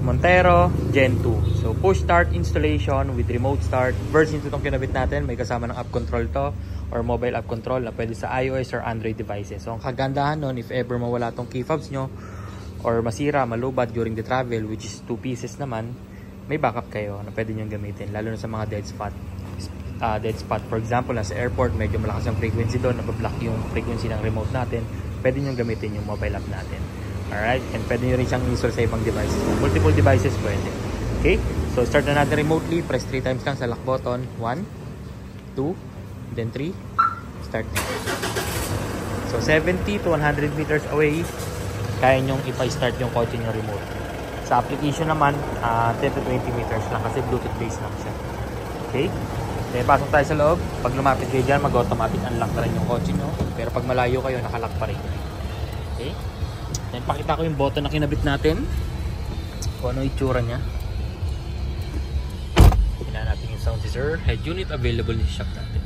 Montero Gen 2. So push start installation with remote start. Version 2 itong kinabit natin. May kasama ng app control to or mobile app control na pwede sa iOS or Android devices. So ang kagandahan nun, if ever mawala tong key fobs nyo or masira, malubad during the travel, which is 2 pieces naman, may backup kayo na pwede nyo gamitin, lalo na sa mga dead spot. For example, nasa airport, medyo malakas ang frequency doon, nabablock yung frequency ng remote natin, pwede nyo gamitin yung mobile app natin. Alright, and pwede nyo rin siyang install sa ibang devices. Multiple devices pwede. Okay, so start na natin remotely. Press 3 times lang sa lock button. 1, 2, then 3. Start. So 70 to 100 meters away, kaya nyong ipa-start yung kotse nyo remote. Sa application naman, 10 to 20 meters lang kasi Bluetooth based lang siya. Okay, then pasok tayo sa loob. Pag lumapit kayo dyan, mag-automatic unlock na rin yung kotse nyo. Pero pag malayo kayo, nakalock pa rin. Okay, then pakita ko yung button na kinabit natin kung ano itsura nya. Kailangan natin yung sound sensor. Head unit available sa shop natin.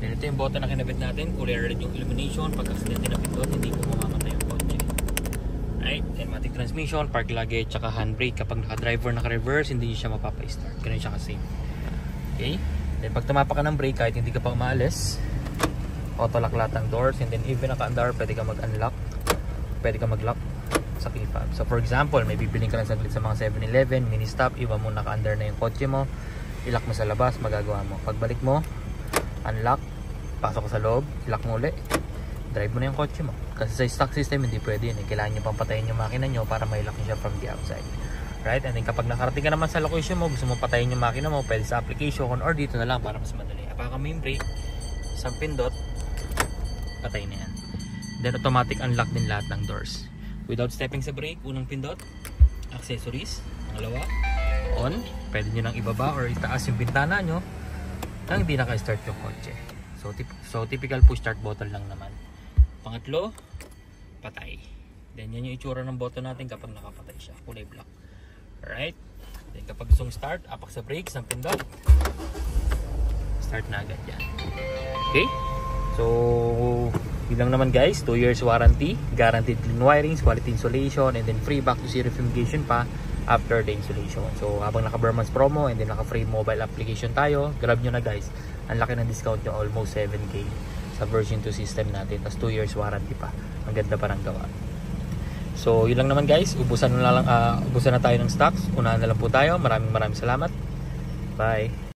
Then ito yung button na kinabit natin. Kulay red yung illumination. Pag accident tinapit doon, hindi po mamamatay yung kotse. Right, automatic transmission, park luggage, tsaka handbrake. Kapag naka-driver, naka-reverse, hindi siya mapapa-start. Ganun siya kasi. Okay, then pag tumapa ka ng brake, kahit hindi ka pa umaalis, auto lock lahat ng doors, and then even naka-andar, pwede ka mag-unlock, pwede ka mag-lock sa key fob. So for example, may bibiling ka lang saglit sa mga 7-Eleven, mini stop, iba mo naka-andar na yung kotse mo, ilock mo sa labas, magagawa mo. Pagbalik mo, unlock, pasok ka sa loob, lock mo ulit, drive mo na yung kotse mo. Kasi sa stock system, hindi pwede yun. Kailangan nyo pang patayin yung makina nyo para may lock nyo siya from the outside. Right? And then kapag nakarating ka naman sa location mo, gusto mo patayin yung makina mo, pwede sa application or dito na lang para mas madali. Apakan mo yung brake, isang pindot, patay na yan. Then automatic unlock din lahat ng doors without stepping sa brake. Unang pindot, accessories. Pangalawa, on. Pwede nyo nang ibaba or itaas yung bintana nyo nang hindi naka-start yung kotse. So typical push start button lang naman. Pangatlo, patay. Then yan yung itsura ng button natin kapag nakapatay siya, kulay black. Alright, then kapag gustong start, apak sa brakes ng pindot, start na agad yan. Okay, so yun lang naman guys. 2 years warranty, guaranteed clean wirings, quality insulation, and then free back to zero fumigation pa after the installation. So habang naka Burman's promo and then naka free mobile application tayo, grab nyo na guys. Ang laki ng discount nyo, almost 7K sa version 2 system natin, tas 2 years warranty pa. Ang ganda pa ng gawa. So yun lang naman guys, ubusan na tayo ng stocks. Unahan na lang po tayo. Maraming salamat. Bye.